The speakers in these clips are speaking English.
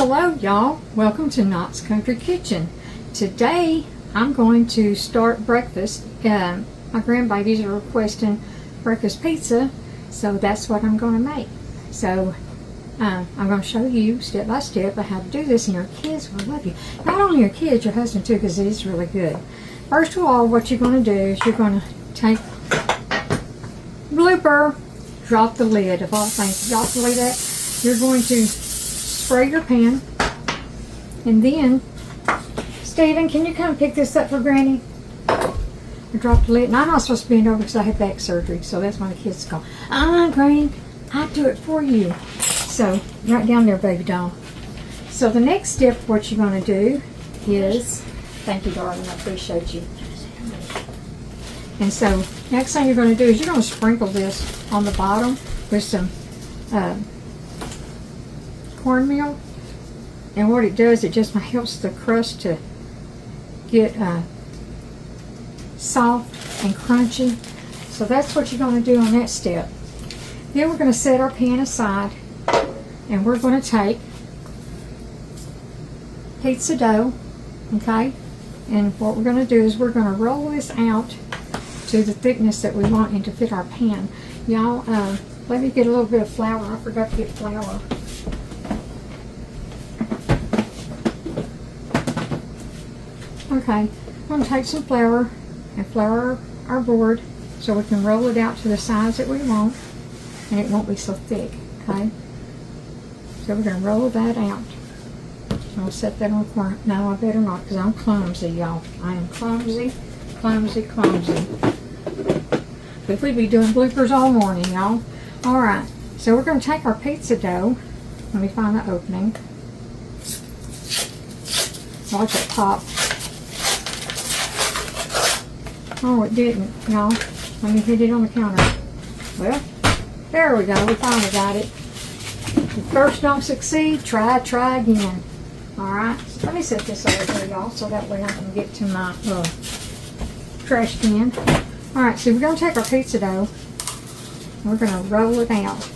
Hello y'all, welcome to Knott's Country Kitchen. Today I'm going to start breakfast. My grandbabies are requesting breakfast pizza, so that's what I'm going to make. So I'm going to show you step by step how to do this, and your kids will love you. Not only your kids, your husband too, because it is really good. First of all, what you're going to do is you're going to take blooper, drop the lid of all things. Drop the lid up. You're going to spray your pan, and then Stephen, can you come pick this up for Granny? I dropped the lid, and I'm not supposed to bend over because I had back surgery, so that's why the kids go, Granny, I'll do it for you. So right down there, baby doll. So the next step, what you're going to do is, thank you, darling, I appreciate you. And so next thing you're going to do is you're going to sprinkle this on the bottom with some cornmeal, and what it does, it just helps the crust to get soft and crunchy. So that's what you're going to do on that step. Then we're going to set our pan aside, and we're going to take pizza dough, okay, and what we're going to do is we're going to roll this out to the thickness that we want and to fit our pan. Y'all, let me get a little bit of flour. I forgot to get flour. Okay, I'm going to take some flour and flour our board so we can roll it out to the size that we want, and it won't be so thick, okay? So we're going to roll that out. I'll set that on the corner. No, I better not, because I'm clumsy, y'all. I am clumsy, clumsy, clumsy. But we'd be doing bloopers all morning, y'all. Alright, so we're going to take our pizza dough. Let me find the opening. Watch it pop. Oh, it didn't, y'all. Let me hit it on the counter. Well, there we go. We finally got it. If first don't succeed, try again. Alright, so let me set this over here, y'all, so that way I can get to my trash can. Alright, so we're going to take our pizza dough, and we're going to roll it out.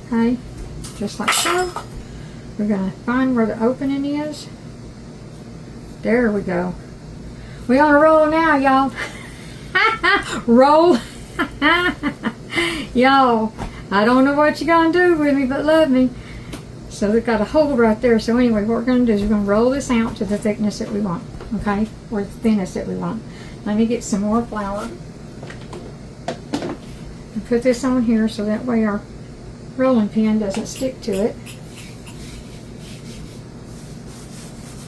Okay, just like so. We're going to find where the opening is. There we go. We're on a roll now, y'all. Roll. Y'all, I don't know what you're going to do with me, but love me. So we've got a hole right there. So anyway, what we're going to do is we're going to roll this out to the thickness that we want. Okay? Or the thinness that we want. Let me get some more flour. And put this on here so that way our rolling pin doesn't stick to it.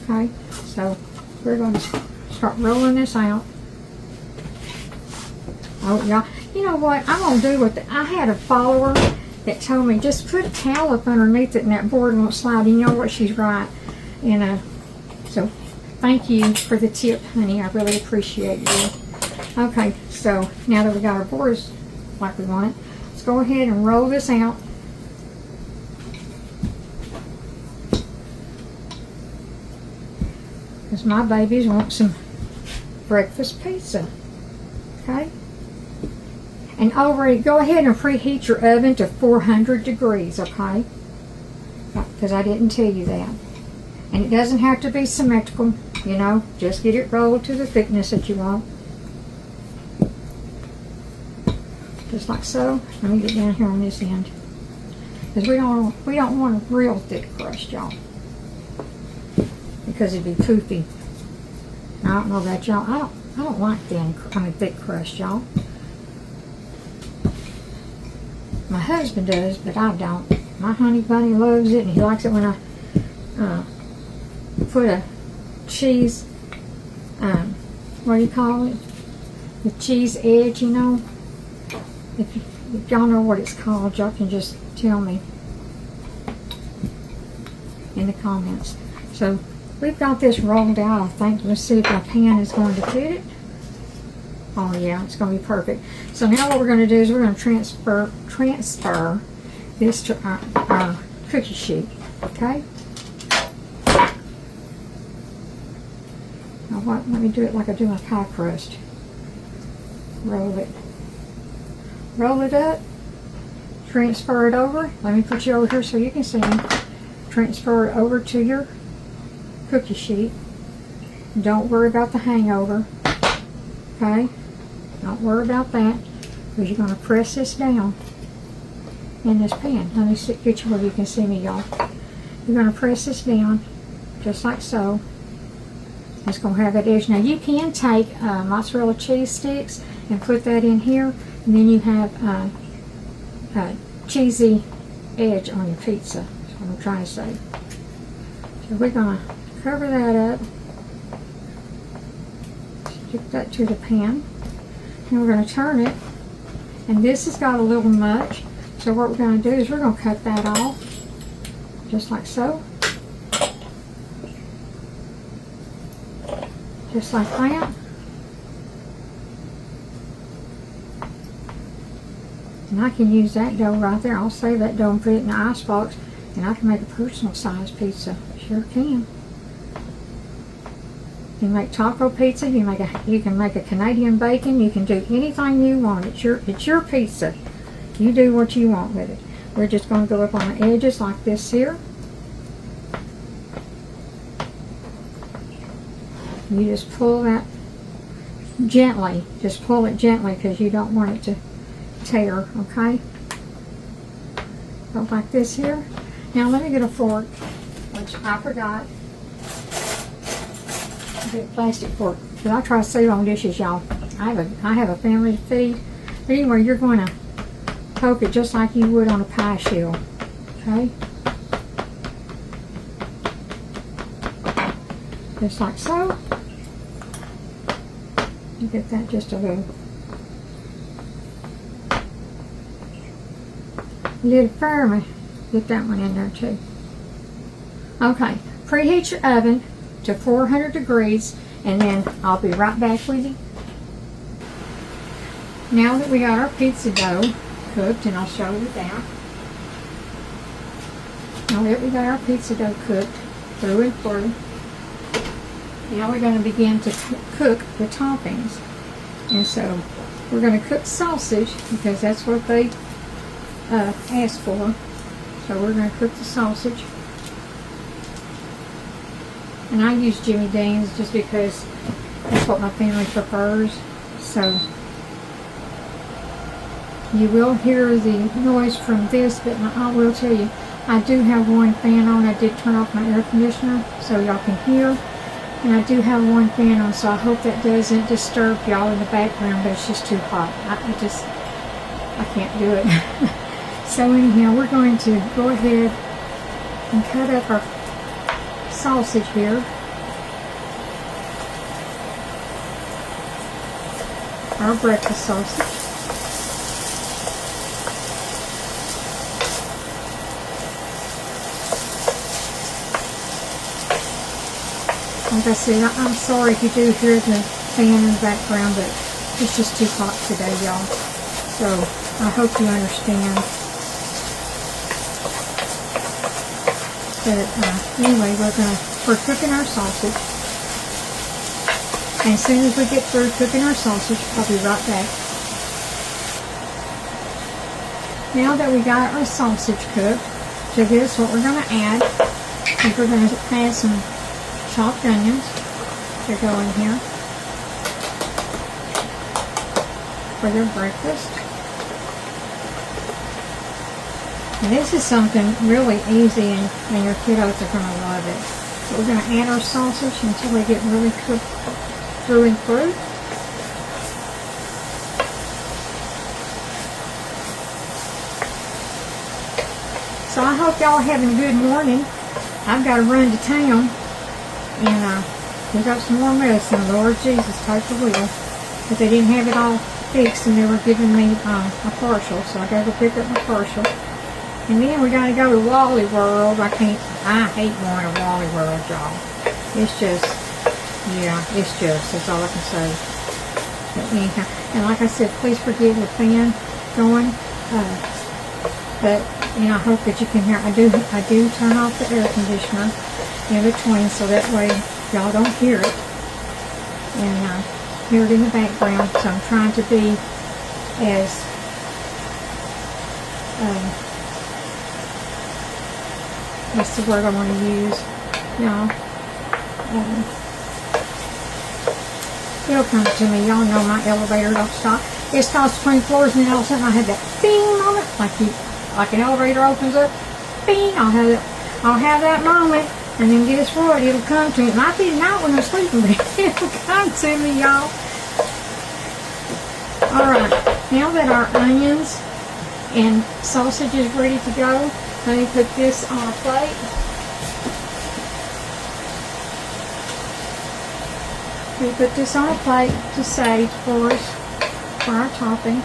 Okay? So we're going to start rolling this out. Oh, y'all, you know what? I'm going to do what I had a follower that told me just put a towel up underneath it and that board won't slide. You know what? She's right. And so thank you for the tip, honey. I really appreciate you. Okay, so now that we got our boards like we want it, let's go ahead and roll this out. Because my babies want some breakfast pizza. Okay? And go ahead and preheat your oven to 400 degrees, okay? Because I didn't tell you that. And it doesn't have to be symmetrical, you know, just get it rolled to the thickness that you want. Just like so. Let me get down here on this end. Because we don't want a real thick crust, y'all. Because it'd be poofy. I don't know about y'all. I don't like thick crust, y'all. My husband does, but I don't. My honey bunny loves it, and he likes it when I put a cheese, what do you call it? The cheese edge, you know? If y'all know what it's called, y'all can just tell me in the comments. So we've got this rolled out, I think. Let's see if my pan is going to fit it. Oh yeah, it's going to be perfect. So now what we're going to do is we're going to transfer this to our cookie sheet. Okay? Now what? Let me do it like I do my pie crust. Roll it. Roll it up. Transfer it over. Let me put you over here so you can see me. transfer it over to your cookie sheet. Don't worry about the hangover, okay? Don't worry about that, because you're going to press this down in this pan. Let me get you where you can see me, y'all. You're going to press this down, just like so. It's going to have that edge. Now, you can take mozzarella cheese sticks and put that in here, and then you have a cheesy edge on your pizza. That's what I'm trying to say. So we're going to cover that up. Stick that to the pan. And we're going to turn it. And this has got a little much. So what we're going to do is we're going to cut that off. Just like so. Just like that. And I can use that dough right there. I'll save that dough and put it in the icebox, and I can make a personal size pizza. Sure can. You can make taco pizza. You can make a Canadian bacon. You can do anything you want. It's your pizza. You do what you want with it. We're just going to go up on the edges like this here. You just pull that gently. Just pull it gently because you don't want it to tear, okay? Go like this here. Now let me get a fork, which I forgot. Get a plastic fork, because I try to save on dishes, y'all. I have a family to feed. But anyway, you're going to poke it just like you would on a pie shell, okay? Just like so. You get that just a little firmer. Get that one in there too. Okay, preheat your oven to 400 degrees, and then I'll be right back with you. Now that we got our pizza dough cooked, and I'll show you that. Now that we got our pizza dough cooked through and through, now we're going to begin to cook the toppings. And so we're going to cook sausage, because that's what they asked for. So we're going to cook the sausage. And I use Jimmy Dean's just because that's what my family prefers. So you will hear the noise from this, but I will tell you, I do have one fan on. I did turn off my air conditioner so y'all can hear. And I do have one fan on, so I hope that doesn't disturb y'all in the background, but it's just too hot. I can't do it. So anyhow, we're going to go ahead and cut up our sausage here. Our breakfast sausage. Like I said, I'm sorry if you do hear the fan in the background, but it's just too hot today, y'all. So I hope you understand. But anyway, we're cooking our sausage. And as soon as we get through cooking our sausage, I'll be right back. Now that we got our sausage cooked, to this what we're going to add is we're going to add some chopped onions to go in here for your breakfast. And this is something really easy, and your kiddos are going to love it. So we're going to add our sausage until they get really cooked through and through. So I hope y'all are having a good morning. I've got to run to town. And we got some more medicine. Lord Jesus, take the wheel. But they didn't have it all fixed, and they were giving me a partial, so I gotta go pick up my partial. And then we gotta go to Wally World. I hate going to Wally World, y'all. It's just, that's all I can say. But anyhow, and like I said, please forgive the fan going. But I hope that you can hear. I do turn off the air conditioner in between, so that way y'all don't hear it and hear it in the background. So I'm trying to be as That's the word I want to use. Y'all. It'll come to me. Y'all know my elevator don't stop. It's tossed between floors, and then all of a sudden I have that bing moment, like an elevator opens up. Bing! I'll have that moment, and then guess what? It'll come to me. It might be at night when I'm sleeping, but it'll come to me, y'all. All right. Now that our onions and sausage is ready to go, let me put this on a plate. We put this on a plate to save for us, for our topping.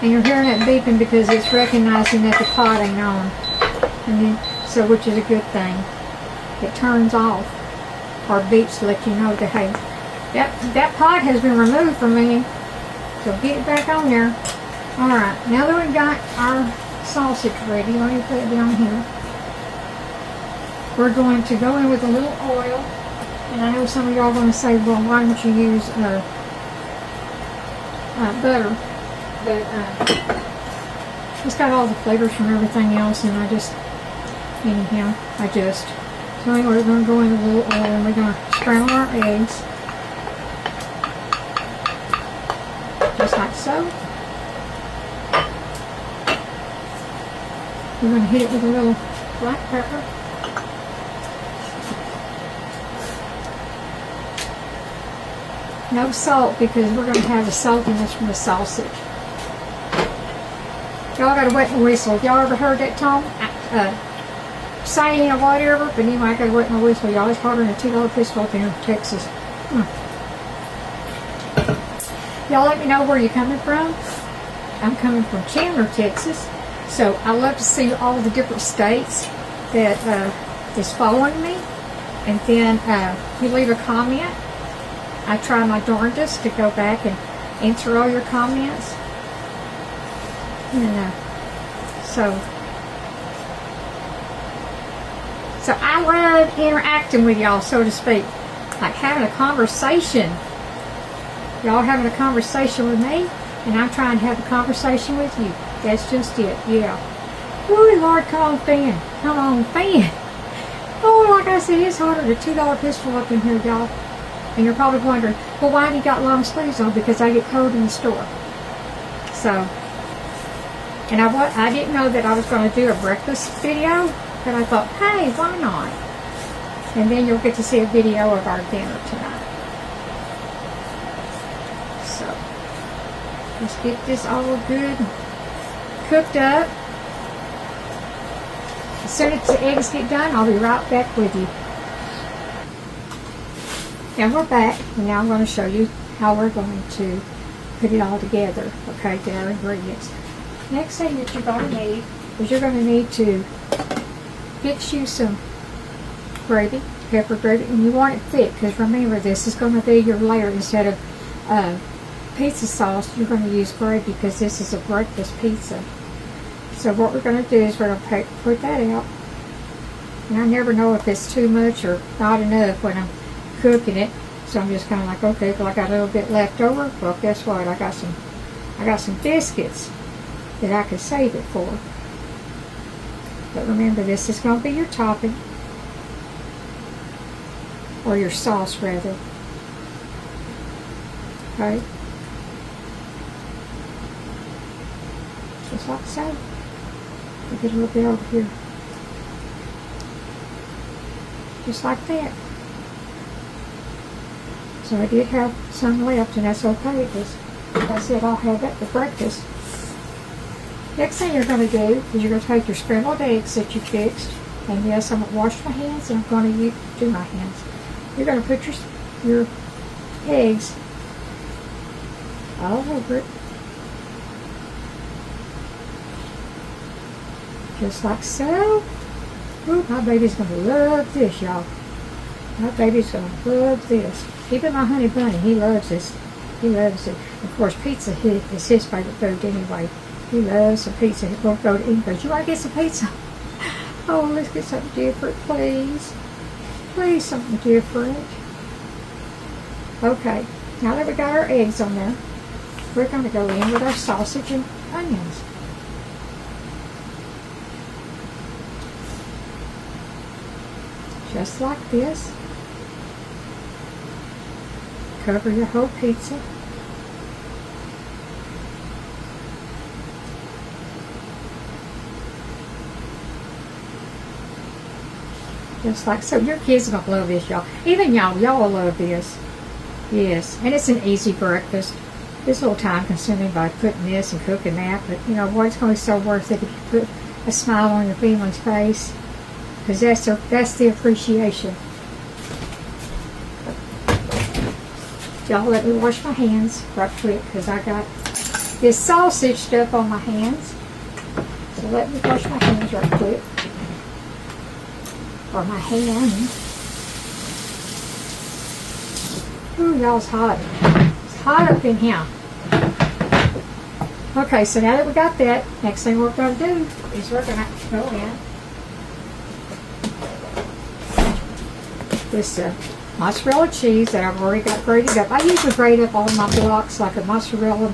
And you're hearing that beeping because it's recognizing that the pot ain't on. And then, so which is a good thing. It turns off or beeps to let you know that, hey, that pot has been removed from me. So get it back on there. Alright, now that we've got our sausage ready, let me put it down here. We're going to go in with a little oil, and I know some of y'all are going to say, well, why don't you use butter? But it's got all the flavors from everything else, and So anyway, we're going to go in with a little oil, and we're going to scramble our eggs, just like so. We're going to hit it with a little black pepper. No salt, because we're going to have the saltiness from the sausage. Y'all got to wet my whistle. Y'all ever heard that, Tom? Saying or whatever, but anyway, I got to wet my whistle. Y'all, it's harder than a $2 pistol up in Texas. Y'all let me know where you're coming from. I'm coming from Chandler, Texas. So I love to see all the different states that is following me. And then you leave a comment. I try my darndest to go back and answer all your comments. And so I love interacting with y'all, so to speak. Like having a conversation. Y'all having a conversation with me, and I'm trying to have a conversation with you. That's just it, yeah. Woo, Lord, come on, fan. Come on, fan. Oh, like I said, it's harder than a $2 pistol up in here, y'all. And you're probably wondering, well, why have you got long sleeves on? Because I get cold in the store. So, and I didn't know that I was going to do a breakfast video, but I thought, hey, why not? And then you'll get to see a video of our dinner tonight. So, let's get this all good cooked up. As soon as the eggs get done, I'll be right back with you. Now we're back, and now I'm going to show you how we're going to put it all together, okay, get our ingredients. Next thing that you're going to need is you're going to need to fix you some gravy, pepper gravy, and you want it thick, because remember, this is going to be your layer. Instead of pizza sauce, you're going to use gravy, because this is a breakfast pizza. So what we're going to do is we're going to put that out, and I never know if it's too much or not enough when I'm cooking it, so I'm just kind of like, okay, well, I got a little bit left over. Well, guess what? I got some biscuits that I could save it for. But remember, this is going to be your topping, or your sauce rather. Okay, just like so. I'll get a little bit over here, just like that. So I did have some left, and that's okay, because like I said, I'll have that for breakfast. Next thing you're going to do is you're going to take your scrambled eggs that you fixed, and yes, I'm going to wash my hands, and I'm going to do my hands. You're going to put your eggs all over it, just like so. Ooh, my baby's going to love this, y'all. My baby's going to love this. Even my honey bunny, he loves this. He loves it. Of course, pizza is his favorite food anyway. He loves some pizza. He won't go to English. You want to get some pizza? Oh, let's get something different, please. Please, something different. Okay, now that we got our eggs on there, we're going to go in with our sausage and onions. Just like this. Cover your whole pizza. Just like so. Your kids are going to love this, y'all. Even y'all will love this. Yes, and it's an easy breakfast. It's a little time consuming by putting this and cooking that, but you know what? It's going to be so worth it if you put a smile on your family's face, because that's the appreciation. Y'all let me wash my hands right quick, because I got this sausage stuff on my hands. So let me wash my hands right quick. Or my hand. Ooh, y'all's hot. It's hot up in here. Okay, so now that we got that, next thing we're going to do is we're going to go in this mozzarella cheese that I've already got grated up. I usually grate up all my blocks like a mozzarella,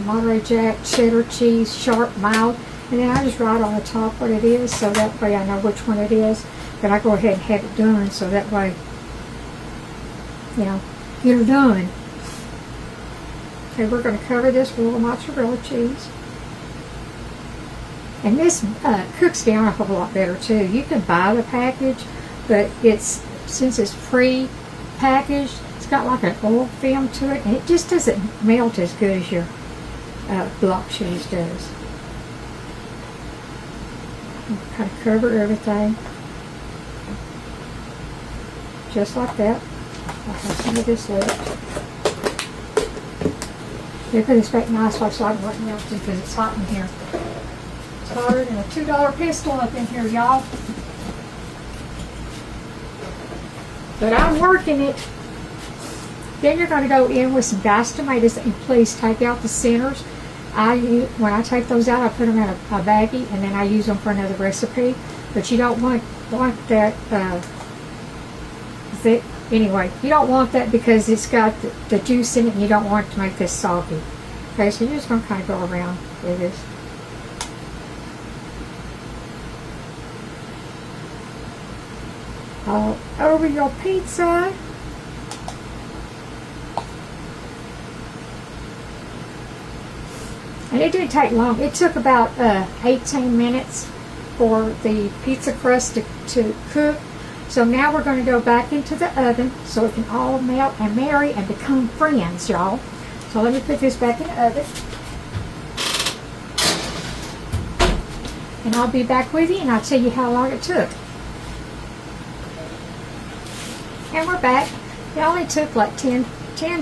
Monterey Jack, cheddar cheese, sharp, mild, and then I just write on the top what it is, so that way I know which one it is. But I go ahead and have it done, so that way, you know, get her done. Okay, we're going to cover this with a little mozzarella cheese. And this cooks down a whole lot better too. You can buy the package, but since it's pre-packaged, it's got like an oil film to it, and it just doesn't melt as good as your block cheese does. Kind of cover everything. Just like that. I'll have some of this left. They put this back nice so I can let melt it because it's hot in here. It's hotter than a $2 pistol up in here, y'all. But I'm working it. Then you're going to go in with some diced tomatoes, and please take out the centers. When I take those out, I put them in a baggie, and then I use them for another recipe. But you don't want that. Anyway, you don't want that because it's got the juice in it, and you don't want it to make this soggy. Okay, so you're just going to kind of go around with this. All over your pizza. And it didn't take long. It took about 18 minutes for the pizza crust to cook. So now we're going to go back into the oven so it can all melt and marry and become friends, y'all. So let me put this back in the oven. And I'll be back with you and I'll tell you how long it took. And we're back. It only took like 10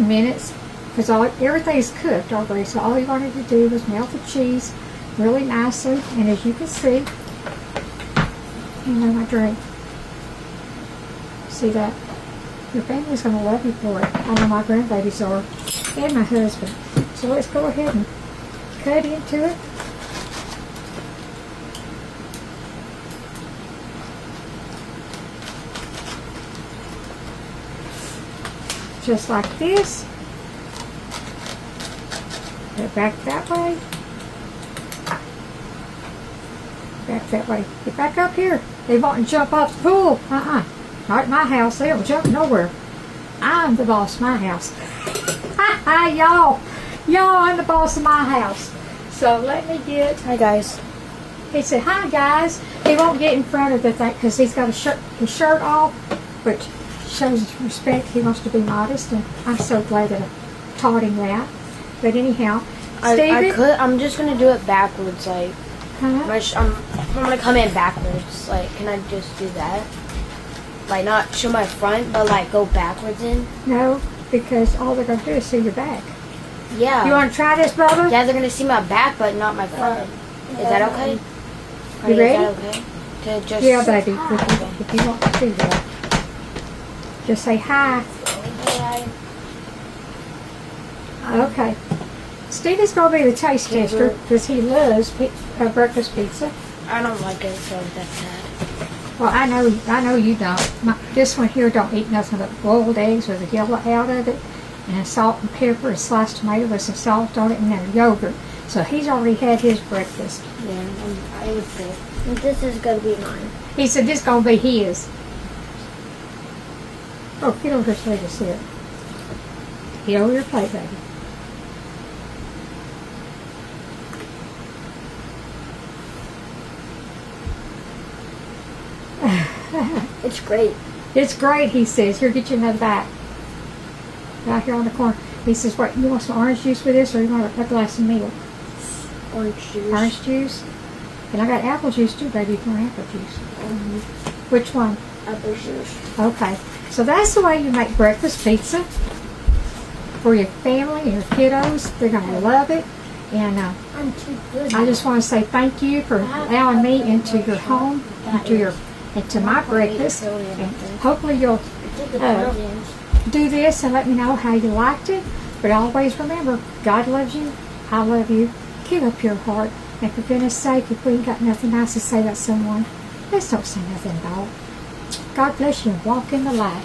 minutes because everything's cooked already. So all you wanted to do was melt the cheese really nicely. And as you can see, my drink. See that? Your family's going to love you for it. I know my grandbabies are. And my husband. So let's go ahead and cut into it. Just like this. Get back that way. Back that way. Get back up here. They won't jump off the pool. Not at my house. They don't jump nowhere. I'm the boss of my house. Y'all, I'm the boss of my house. So let me get. Hi guys. He said, "Hi guys." He won't get in front of the thing because he's got his shirt off, which shows respect. He wants to be modest, and I'm so glad that I taught him that. But anyhow, I'm just gonna do it backwards, like. Huh? I'm gonna come in backwards. Like, can I just do that? Like, not show my front, but like go backwards in. No, because all they're gonna do is see your back. Yeah. You want to try this, Bubba? Yeah, they're gonna see my back, but not my front. Is that okay? You ready? Is that okay? To just Yeah, baby. If you want to do that, just say hi. Okay. Stevie's gonna be the taste tester because he loves breakfast pizza. I don't like it, so that's sad. Well, I know you don't. This one here don't eat nothing but boiled eggs with the yellow out of it. and a salt and pepper, a sliced tomato with some salt on it, and then yogurt. So he's already had his breakfast. Yeah, I would say. This is gonna be mine. He said this gonna be his. Oh, get over here so they can see it. Get over your plate, baby. It's great. It's great, he says. Here, get you another bite. Right here on the corner. He says, what, you want some orange juice with this, or you want a glass of milk? Orange juice. Orange juice? And I got apple juice too, baby, if you want apple juice. Which one? Apple juice. Okay. So that's the way you make breakfast pizza for your family and your kiddos. They're going to love it. And I'm too good. I just want to say thank you for allowing me into your home, into my breakfast. And hopefully you'll do this and let me know how you liked it. But always remember, God loves you. I love you. Give up your heart. And for goodness sake, if we ain't got nothing nice to say about someone, let's don't say nothing about it. God bless you and walk in the light.